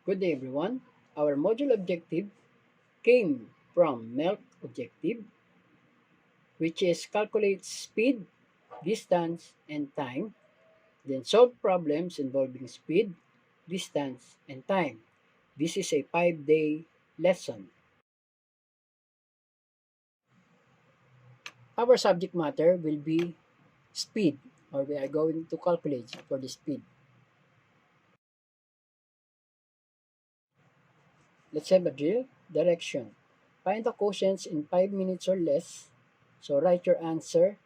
Good day everyone. Our module objective came from MELC objective, which is calculate speed, distance, and time, then solve problems involving speed, distance, and time. This is a 5-day lesson. Our subject matter will be speed, or we are going to calculate for the speed. Let's have a drill. Direction. Find the quotients in 5 minutes or less. So write your answer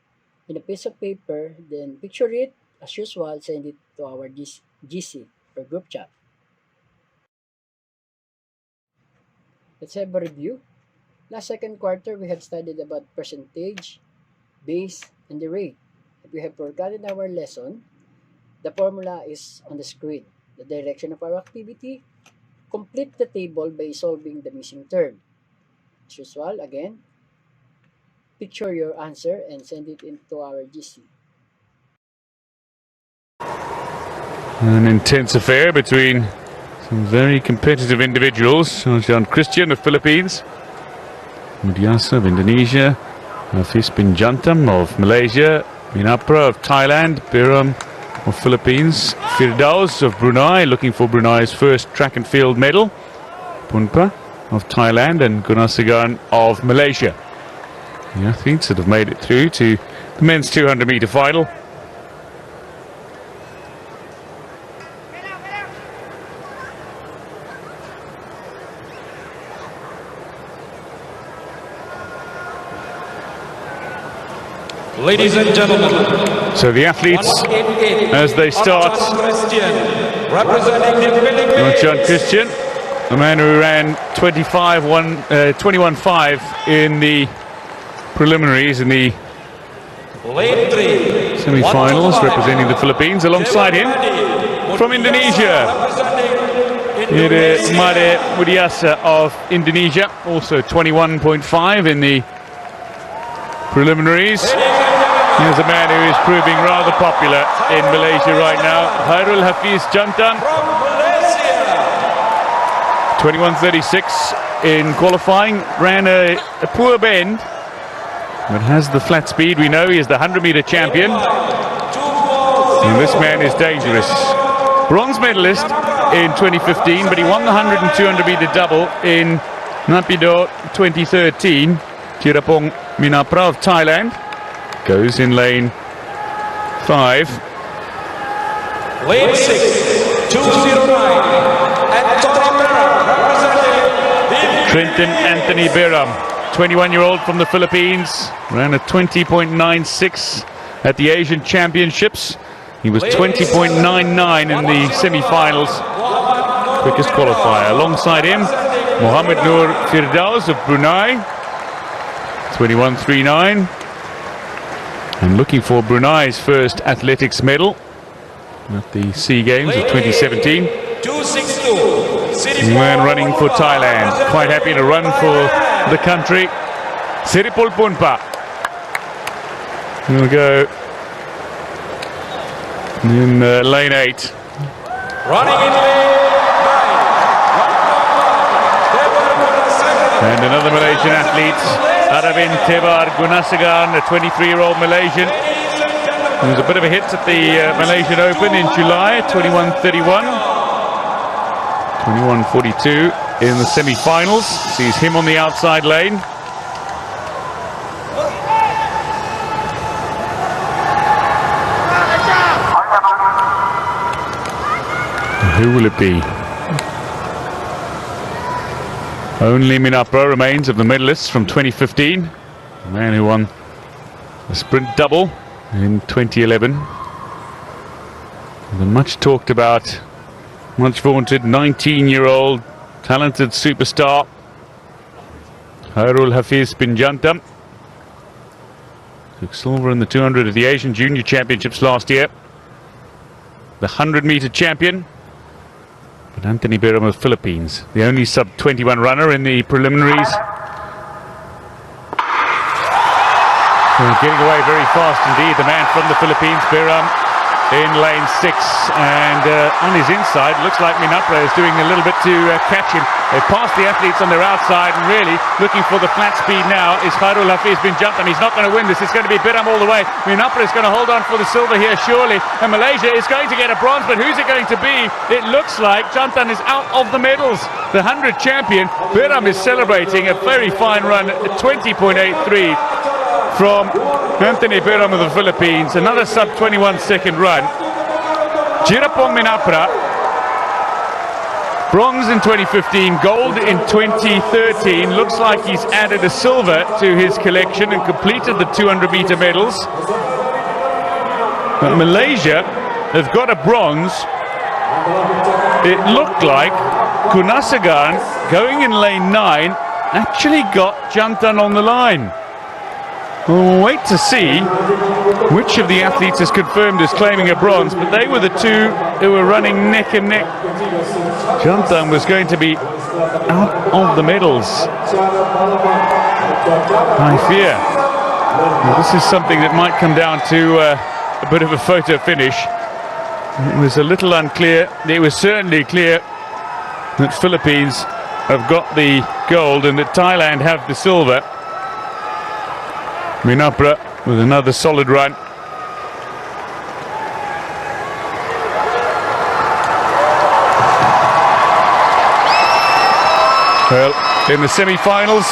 in a piece of paper, then picture it. As usual, send it to our GC or group chat. Let's have a review. Last second quarter, we have studied about percentage, base, and the rate. If we have forgotten our lesson, the formula is on the screen. The direction of our activity. Complete the table by solving the missing term. As usual, again, picture your answer and send it into our GC. An intense affair between some very competitive individuals. John Christian of Philippines, Mudiasa of Indonesia, Hafiz bin Jantam of Malaysia, Minapra of Thailand, Biram of Philippines, Firdaus of Brunei, looking for Brunei's first track and field medal, Punpa of Thailand, and Gunasagan of Malaysia. The athletes that have made it through to the men's 200-meter final. Ladies and gentlemen, so the athletes, as they start, John Christian, a man who ran 21.5 in the preliminaries in the semi-finals, representing the Philippines. Alongside him, from Indonesia, Made Mudiasa of Indonesia, also 21.5 in the preliminaries. Here's a man who is proving rather popular in Malaysia right now, Hairul Hafiz Jantan. 21.36 in qualifying, ran a poor bend, but has the flat speed. We know he is the 100-meter champion, and this man is dangerous. Bronze medalist in 2015, but he won the 100 and 200-meter double in Naypyidaw 2013. Jirapong Minapra of Thailand goes in lane 5. Lane 6, 209, Trenton Anthony Biram, 21-year-old from the Philippines, ran a 20.96 at the Asian Championships. He was 20.99 in the semi-finals, quickest qualifier. Alongside him, Mohammed Noor Firdaus of Brunei, 21.39, and looking for Brunei's first athletics medal at the SEA Games of 2017. Man running for Thailand, quite happy to run for the country. Siripul Punpa. Here we go in lane 8. Running in lane 9. And another Malaysian athlete, Arabin Tebar Gunasagan, a 23-year-old Malaysian. There was a bit of a hit at the Malaysian Open in July, 21.31. 21.42 in the semi-finals. Sees him on the outside lane. Who will it be? Only Minapra remains of the medalists from 2015. The man who won the sprint double in 2011. The much talked about, much vaunted 19-year-old talented superstar Hairul Hafiz bin Jantam. Took silver in the 200 at the Asian Junior Championships last year. The 100-meter champion. But Anthony Biram of the Philippines, the only sub-21 runner in the preliminaries. Getting away very fast indeed, the man from the Philippines, Biram, in lane 6, and on his inside, looks like Minapra is doing a little bit to catch him. They passed the athletes on their outside, and really looking for the flat speed now is Khairul Hafiz bin Jantan. He's not going to win this. It's going to be Biram all the way. Minapra is going to hold on for the silver here, surely, and Malaysia is going to get a bronze, but who's it going to be? It looks like Jantan is out of the medals. The 100 champion, Biram, is celebrating a very fine run at 20.83 from Anthony Biram of the Philippines. Another sub-21 second run. Jirapong Minapra, bronze in 2015, gold in 2013. Looks like he's added a silver to his collection and completed the 200-meter medals. But Malaysia have got a bronze. It looked like Kunasagan, going in lane 9, actually got Jantan on the line. We'll wait to see which of the athletes is confirmed as claiming a bronze, but they were the two who were running neck and neck. Jantan was going to be out of the medals, I fear. Now, this is something that might come down to a bit of a photo finish. It was a little unclear. It was certainly clear that Philippines have got the gold and that Thailand have the silver. Minapra with another solid run. Well, in the semi-finals,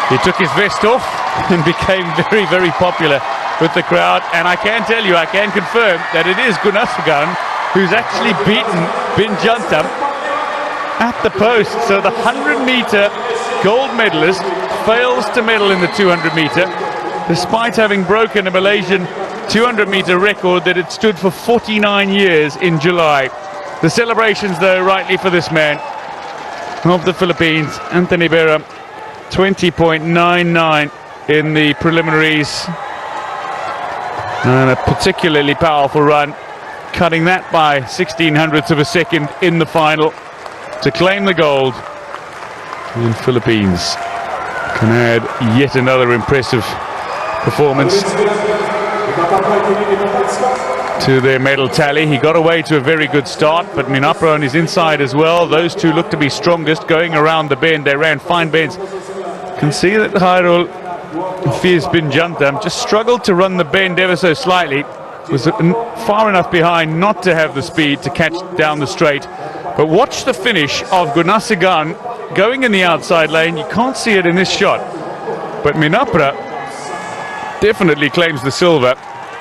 he took his vest off and became very, very popular with the crowd. And I can tell you, I can confirm that it is Gunasagan who's actually beaten Bin Jantan at the post. So the 100-meter gold medalist fails to medal in the 200-meter, despite having broken a Malaysian 200-meter record that had stood for 49 years in July. The celebrations, though, rightly for this man of the Philippines, Anthony Biram, 20.99 in the preliminaries, and a particularly powerful run, cutting that by 1600ths of a second in the final to claim the gold. And Philippines can add yet another impressive performance to their medal tally. He got away to a very good start, but Minapra on his inside as well. Those two look to be strongest going around the bend. They ran fine bends. Can see that Khairul Hafiz bin Jantan just struggled to run the bend ever so slightly. Was far enough behind not to have the speed to catch down the straight. But watch the finish of Gunasagan going in the outside lane. You can't see it in this shot, but Minapra definitely claims the silver.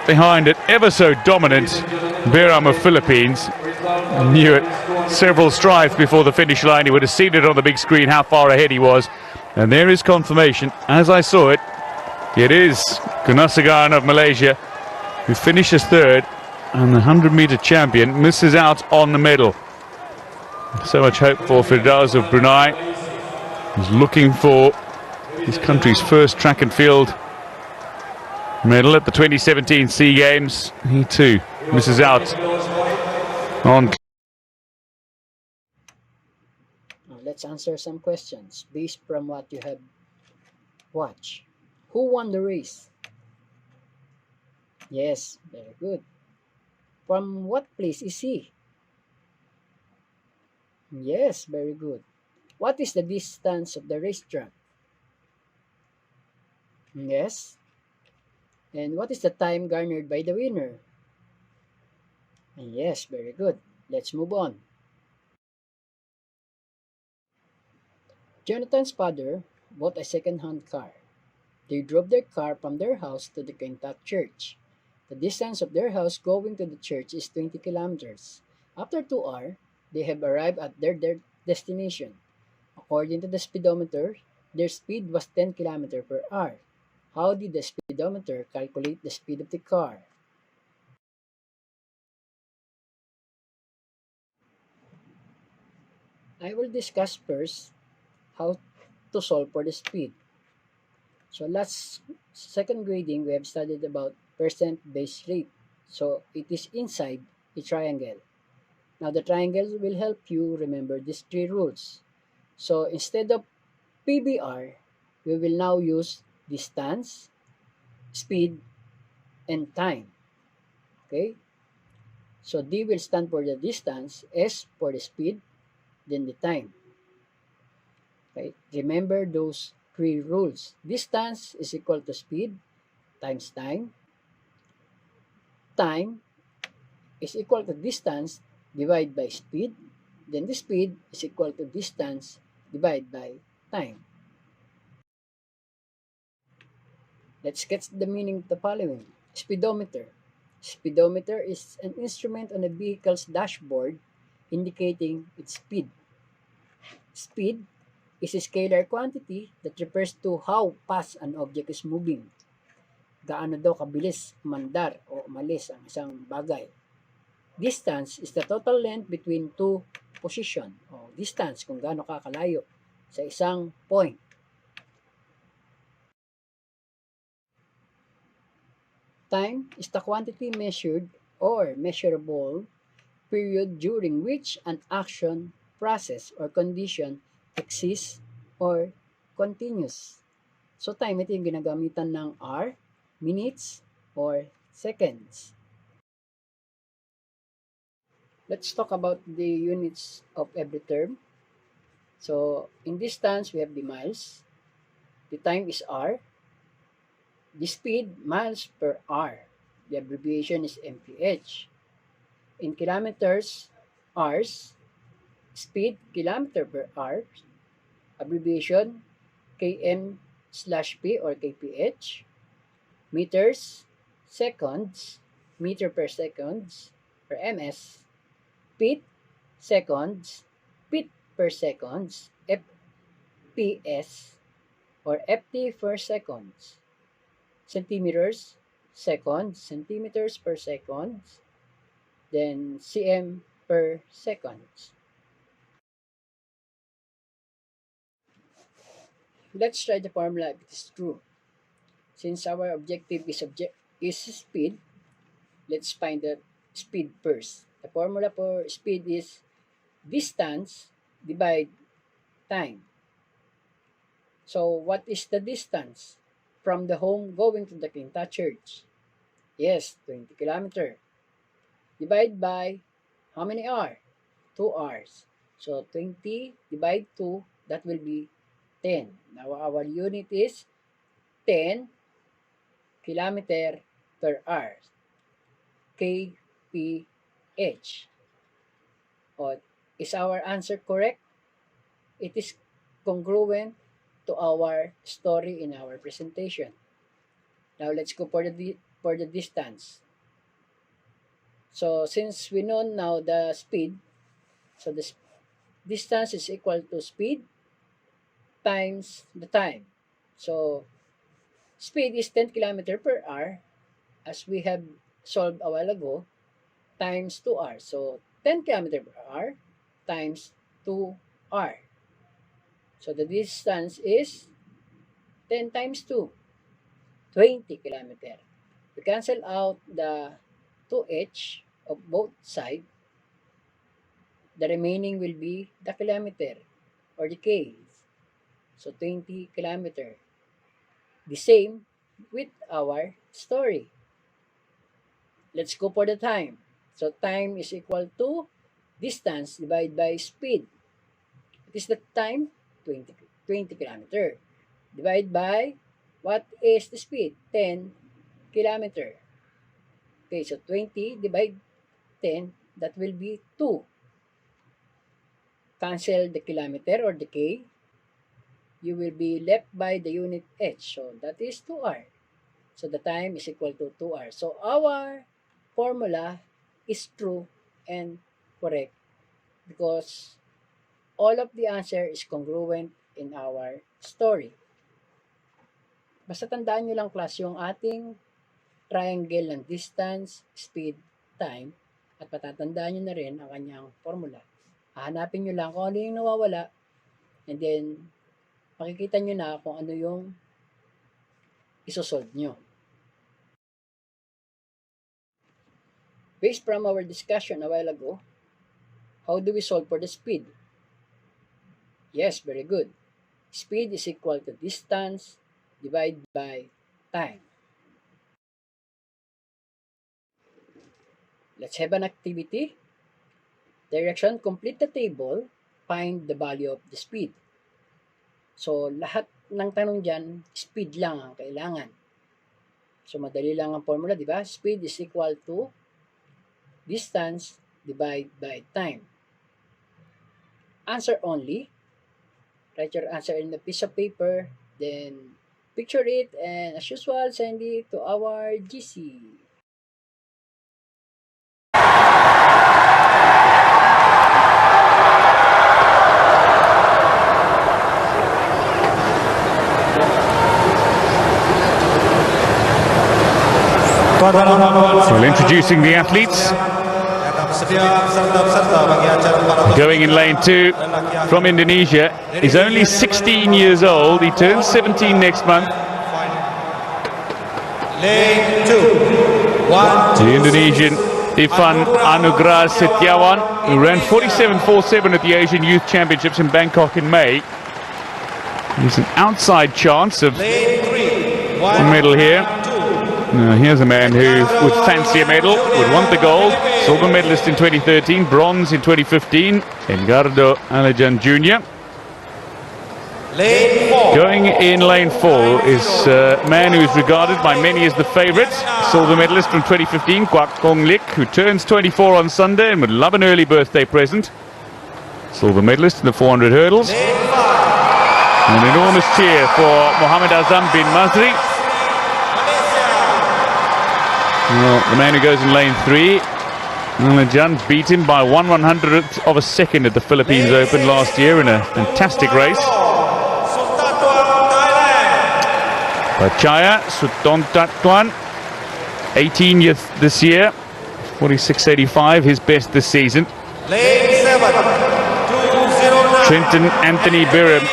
Behind it, ever so dominant Biram of Philippines. Knew it several strides before the finish line. He would have seen it on the big screen how far ahead he was. And there is confirmation, as I saw it. It is Gunasagan of Malaysia who finishes third, and the 100-meter champion misses out on the medal. So much hope for Firdaus of Brunei. He's looking for his country's first track and field medal at the 2017 SEA Games. He too misses out on. Let's answer some questions based from what you have watched. Who won the race? Yes, very good. From what place is he? Yes, very good. What is the distance of the racetrack? Yes. And what is the time garnered by the winner? Yes, very good. Let's move on. Jonathan's father bought a second-hand car. They drove their car from their house to the Kentuck church. The distance of their house going to the church is 20 kilometers. After 2 hours, they have arrived at their destination. According to the speedometer, their speed was 10 kilometers per hour. How did the speedometer calculate the speed of the car? I will discuss first how to solve for the speed. So last second grading, we have studied about percent base rate. So it is inside a triangle. Now the triangle will help you remember these 3 rules. So instead of PBR, we will now use distance, speed, and time. Okay? So D will stand for the distance, S for the speed, then the time. Okay? Remember those three rules. Distance is equal to speed times time. Time is equal to distance divided by speed. Then the speed is equal to distance divided by time. Let's get the meaning of the following. Speedometer. Speedometer is an instrument on a vehicle's dashboard indicating its speed. Speed is a scalar quantity that refers to how fast an object is moving. Gaano daw kabilis umandar o umalis ang isang bagay. Distance is the total length between two position o distance kung gaano ka kalayo sa isang point. Time is the quantity measured or measurable period during which an action, process, or condition exists or continues. So time, ito yung ginagamitan ng hour, minutes, or seconds. Let's talk about the units of every term. So in distance, we have the miles. The time is hour. The speed, miles per hour. The abbreviation is mph. In kilometers, hours. Speed, kilometer per hour. Abbreviation, km/p or kph. Meters, seconds, meter per seconds, or ms. Feet, seconds, feet per seconds, fps, or ft per seconds. Centimeters, seconds, centimeters per seconds, then cm per seconds. Let's try the formula if it is true. Since our objective is speed, let's find the speed first. The formula for speed is distance divided time. So what is the distance from the home going to the Quinta Church? Yes, 20 kilometer. Divide by how many hours? 2 hours. So 20 divided 2, that will be 10. Now our unit is 10 kilometer per hour. kph. O, is our answer correct? It is congruent to our story in our presentation. Now let's go for the distance. So since we know now the speed, so the distance is equal to speed times the time. So speed is 10 km per hour, as we have solved a while ago, times 2 hours. So 10 km per hour times 2 hours. So the distance is 10 times 2, 20 km. We cancel out the 2h of both sides. The remaining will be the kilometer or the k's. So 20 km. The same with our story. Let's go for the time. So time is equal to distance divided by speed. What is the time? 20 km. Divide by, what is the speed? 10 km. Okay, so 20 divided 10, that will be 2. Cancel the kilometer or the k. You will be left by the unit h. So that is 2 hours. So the time is equal to 2 hours. So our formula is true and correct because all of the answer is congruent in our story. Basta tandaan nyo lang class yung ating triangle ng distance, speed, time, at patatandaan nyo na rin ang kanyang formula. Hahanapin nyo lang kung ano yung nawawala, and then makikita nyo na kung ano yung isosolve nyo. Based from our discussion a while ago, how do we solve for the speed? Yes, very good. Speed is equal to distance divided by time. Let's have an activity. Direction, complete the table, find the value of the speed. So, lahat ng tanong dyan, speed lang ang kailangan. So, madali lang ang formula, di ba? Speed is equal to distance divided by time. Answer only. Write your answer in a piece of paper, then picture it, and as usual, send it to our GC. Well, introducing the athletes. Going in lane 2 from Indonesia. He's only 16 years old. He turns 17 next month. Lane 2. The Indonesian Ivan Anugrah Setiawan, who ran 47.47 at the Asian Youth Championships in Bangkok in May. There's an outside chance of a medal here. Now, here's a man who would fancy a medal, would want the gold. Silver medalist in 2013, bronze in 2015, Edgardo Alajan Jr. Lane 4. Going in lane 4 is a man who is regarded by many as the favourite. Silver medalist from 2015, Kwak Kong Lik, who turns 24 on Sunday and would love an early birthday present. Silver medalist in the 400 hurdles. An enormous cheer for Mohammed Azam bin Masri. Well, the man who goes in lane 3, Alajan, beat him by 1/100th of a second at the Philippines Open last year in a fantastic race. Pachaya Sutontatuan, 18th this year, 46.85, his best this season. Lane 7. 209. Trenton Anthony Biram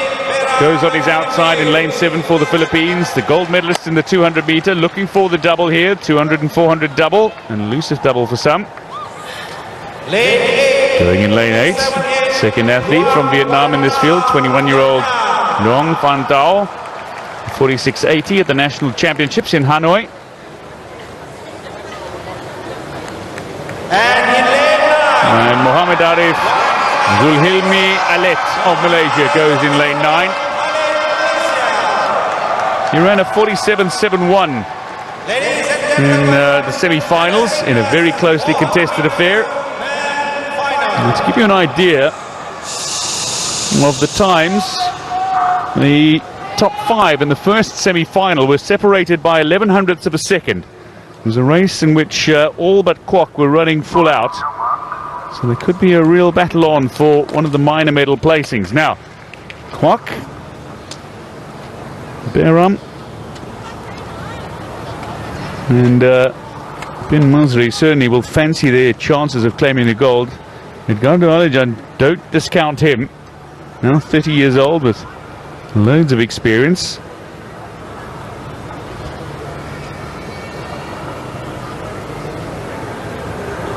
goes on his outside in lane 7 for the Philippines. The gold medalist in the 200 meter, looking for the double here, 200 and 400 double, an elusive double for some. Lane 8. Going in lane 8, second athlete from Vietnam in this field, 21-year-old Long Van Dao, 46.80 at the National Championships in Hanoi. And in lane 9. And Muhammad Arif Zulhilmi Alet of Malaysia goes in lane 9. He ran a 47.71 in the semi-finals in a very closely contested affair. And to give you an idea of the times, the top 5 in the first semi-final were separated by 11/100ths of a second. It was a race in which all but Kwok were running full out. So there could be a real battle on for one of the minor medal placings. Now, Kwok, Behram, and bin Masri certainly will fancy their chances of claiming the gold. Edgardo Alajan, don't discount him. Now 30 years old with loads of experience.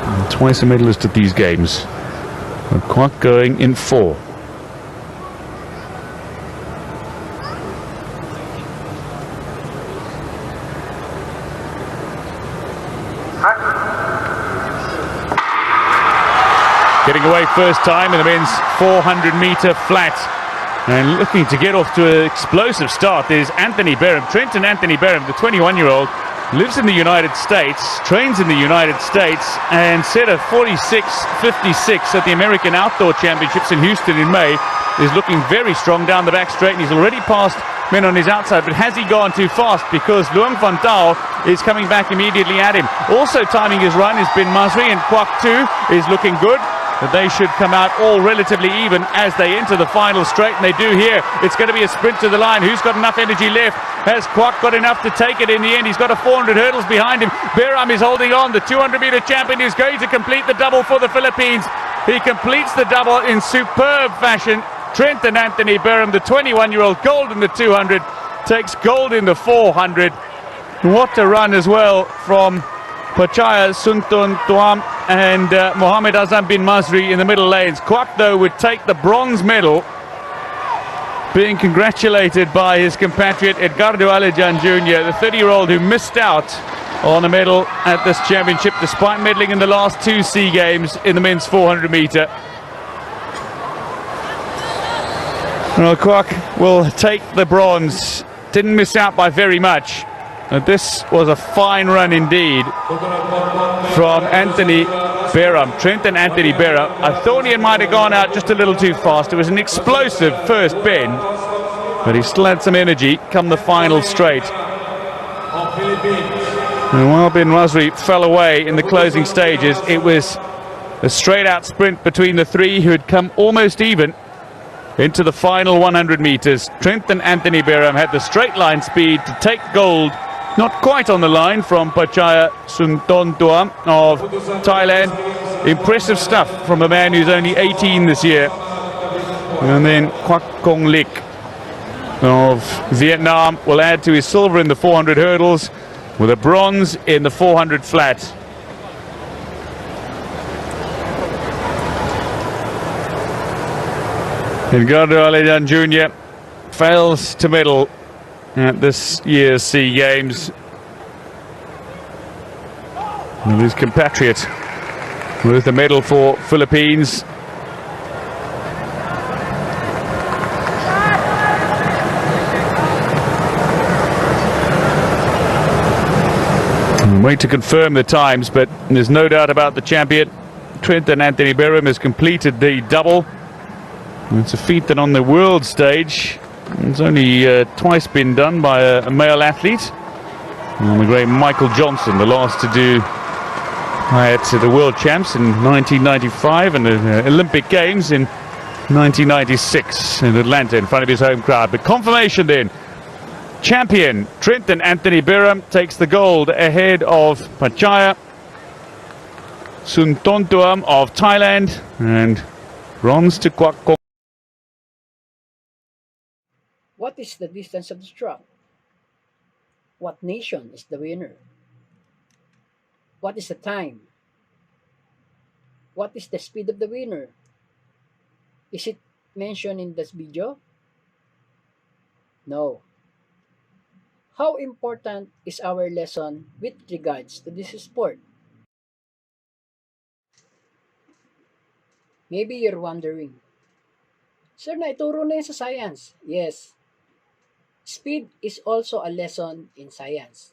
And twice a medalist at these games. And Kwok going in 4. Getting away first time in the men's 400-meter flat. And looking to get off to an explosive start is Anthony Behram. Trenton Anthony Behram, the 21-year-old, lives in the United States, trains in the United States, and set a 46.56 at the American Outdoor Championships in Houston in May. Is looking very strong down the back straight, and he's already passed men on his outside. But has he gone too fast? Because Luang Van Dao is coming back immediately at him. Also timing his run is Bin Masri, and Kwok 2 is looking good. But they should come out all relatively even as they enter the final straight, and they do here. It's going to be a sprint to the line. Who's got enough energy left? Has Kwok got enough to take it in the end? He's got a 400 hurdles behind him. Behram is holding on. The 200-meter champion is going to complete the double for the Philippines. He completes the double in superb fashion. Trenton Anthony Behram, the 21-year-old, gold in the 200, takes gold in the 400. What a run as well from Pachaya Sutontatuan and Mohammed Azam bin Masri in the middle lanes. Kwok, though, would take the bronze medal, being congratulated by his compatriot Edgardo Alajan Jr., the 30-year-old who missed out on the medal at this championship, despite medaling in the last 2 SEA Games in the men's 400 metre. Well, Kwak will take the bronze. Didn't miss out by very much. This was a fine run indeed from Anthony Beram, Trenton Anthony Beram. I thought he might have gone out just a little too fast. It was an explosive first bend, but he still had some energy come the final straight. And while Ben Wasri fell away in the closing stages, it was a straight out sprint between the three who had come almost even into the final 100 metres. Trenton Anthony Beram had the straight line speed to take gold, not quite on the line, from Pachaya Suntontuam of Thailand. Impressive stuff from a man who's only 18 this year. And then Kwak Kong Lik of Vietnam will add to his silver in the 400 hurdles with a bronze in the 400 flat. Edgardo Alejan Jr. fails to medal at this year's SEA Games. And his compatriot with the medal for Philippines. Wait to confirm the times, but there's no doubt about the champion. Trenton Anthony Beram has completed the double. It's a feat that on the world stage it's only twice been done by a male athlete. And the great Michael Johnson, the last to do at the World Champs in 1995 and the Olympic Games in 1996 in Atlanta in front of his home crowd. But confirmation then. Champion Trenton Anthony Beram takes the gold ahead of Pachaya Suntontuam of Thailand, and bronze to Kwak Kong. What is the distance of the stroke? What nation is the winner? What is the time? What is the speed of the winner? Is it mentioned in this video? No. How important is our lesson with regards to this sport? Maybe you're wondering, Sir, naituro na yan sa science. Yes. Speed is also a lesson in science.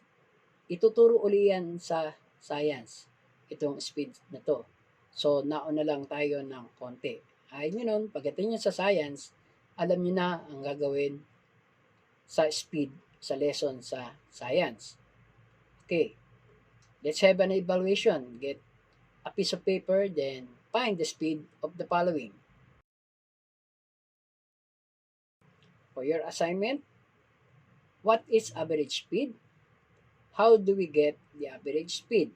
Ituturo uli yan sa science, itong speed na to. So, nauna lang tayo ng konti. Ayun yun nun, pagdating nyo sa science, alam nyo na ang gagawin sa speed, sa lesson sa science. Okay, let's have an evaluation. Get a piece of paper, then find the speed of the following. For your assignment, what is average speed? How do we get the average speed?